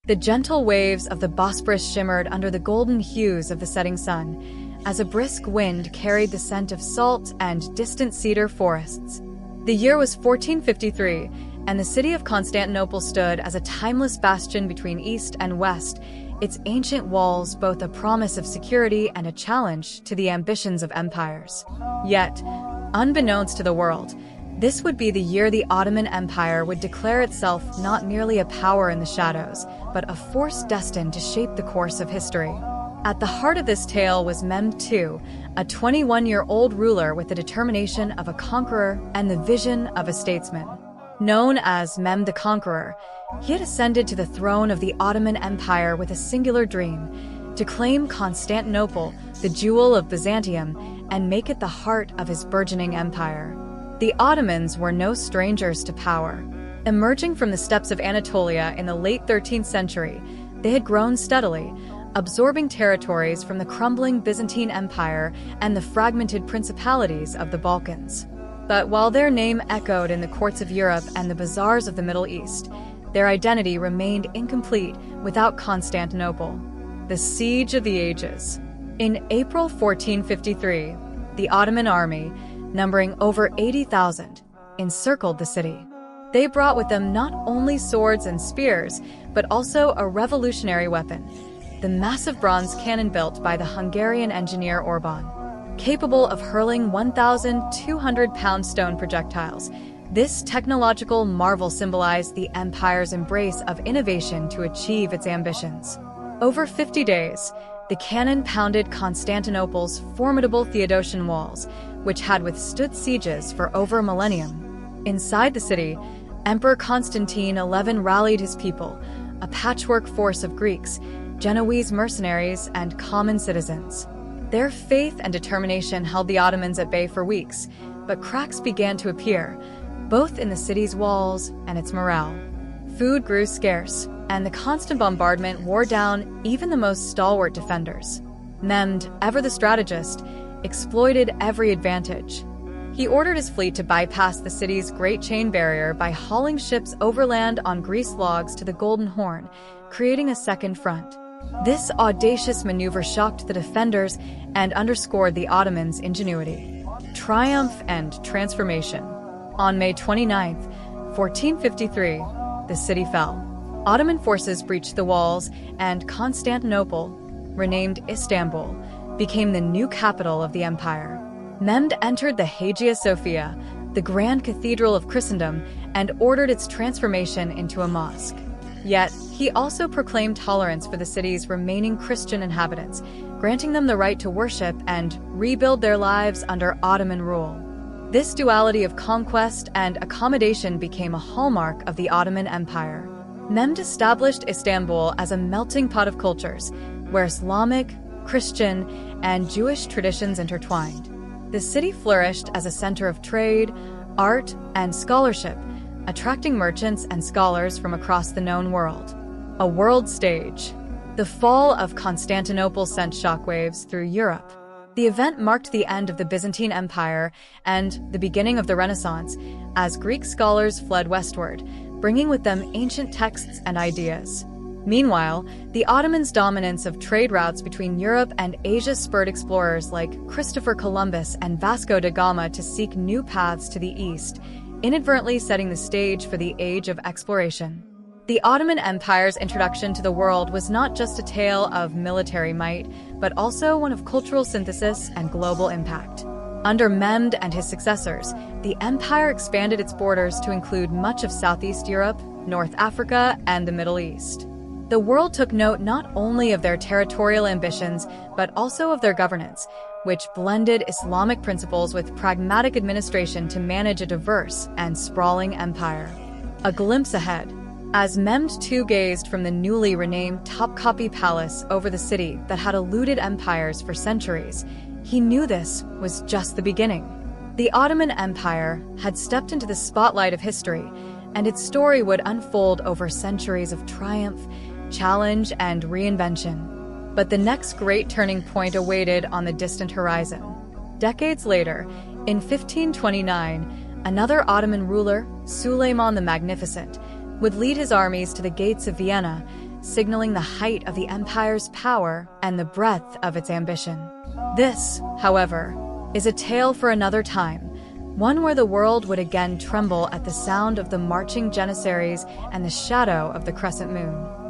The gentle waves of the Bosporus shimmered under the golden hues of the setting sun, as a brisk wind carried the scent of salt and distant cedar forests. The year was 1453, and the city of Constantinople stood as a timeless bastion between East and West, its ancient walls both a promise of security and a challenge to the ambitions of empires. Yet, unbeknownst to the world, this would be the year the Ottoman Empire would declare itself not merely a power in the shadows, but a force destined to shape the course of history. At the heart of this tale was Mehmed II, a 21-year-old ruler with the determination of a conqueror and the vision of a statesman. Known as Mehmed the Conqueror, he had ascended to the throne of the Ottoman Empire with a singular dream: to claim Constantinople, the jewel of Byzantium, and make it the heart of his burgeoning empire. The Ottomans were no strangers to power. Emerging from the steppes of Anatolia in the late 13th century, they had grown steadily, absorbing territories from the crumbling Byzantine Empire and the fragmented principalities of the Balkans. But while their name echoed in the courts of Europe and the bazaars of the Middle East, their identity remained incomplete without Constantinople. The Siege of the Ages. In April 1453, the Ottoman army, numbering over 80,000, encircled the city. They brought with them not only swords and spears, but also a revolutionary weapon: the massive bronze cannon built by the Hungarian engineer Orban. Capable of hurling 1,200-pound stone projectiles, this technological marvel symbolized the empire's embrace of innovation to achieve its ambitions. Over 50 days, the cannon pounded Constantinople's formidable Theodosian walls, which had withstood sieges for over a millennium. Inside the city, Emperor Constantine XI rallied his people, a patchwork force of Greeks, Genoese mercenaries, and common citizens. Their faith and determination held the Ottomans at bay for weeks, but cracks began to appear, both in the city's walls and its morale. Food grew scarce, and the constant bombardment wore down even the most stalwart defenders. Mehmed, ever the strategist, exploited every advantage. He ordered his fleet to bypass the city's Great Chain Barrier by hauling ships overland on greased logs to the Golden Horn, creating a second front. This audacious maneuver shocked the defenders and underscored the Ottomans' ingenuity, triumph, and transformation. On May 29, 1453, the city fell. Ottoman forces breached the walls, and Constantinople, renamed Istanbul, became the new capital of the empire. Mehmed entered the Hagia Sophia, the grand cathedral of Christendom, and ordered its transformation into a mosque. Yet, he also proclaimed tolerance for the city's remaining Christian inhabitants, granting them the right to worship and rebuild their lives under Ottoman rule. This duality of conquest and accommodation became a hallmark of the Ottoman Empire. Mehmed established Istanbul as a melting pot of cultures, where Islamic, Christian, and Jewish traditions intertwined. The city flourished as a center of trade, art, and scholarship, attracting merchants and scholars from across the known world. A world stage. The fall of Constantinople sent shockwaves through Europe. The event marked the end of the Byzantine Empire and the beginning of the Renaissance, as Greek scholars fled westward, bringing with them ancient texts and ideas. Meanwhile, the Ottomans' dominance of trade routes between Europe and Asia spurred explorers like Christopher Columbus and Vasco da Gama to seek new paths to the east, inadvertently setting the stage for the age of exploration. The Ottoman Empire's introduction to the world was not just a tale of military might, but also one of cultural synthesis and global impact. Under Mehmed and his successors, the empire expanded its borders to include much of Southeast Europe, North Africa, and the Middle East. The world took note not only of their territorial ambitions, but also of their governance, which blended Islamic principles with pragmatic administration to manage a diverse and sprawling empire. A glimpse ahead. As Mehmed II gazed from the newly renamed Topkapi Palace over the city that had eluded empires for centuries, he knew this was just the beginning. The Ottoman Empire had stepped into the spotlight of history, and its story would unfold over centuries of triumph, challenge, and reinvention. But the next great turning point awaited on the distant horizon. Decades later, in 1529, another Ottoman ruler, Suleiman the Magnificent, would lead his armies to the gates of Vienna, signaling the height of the empire's power and the breadth of its ambition. This, however, is a tale for another time, one where the world would again tremble at the sound of the marching janissaries and the shadow of the crescent moon.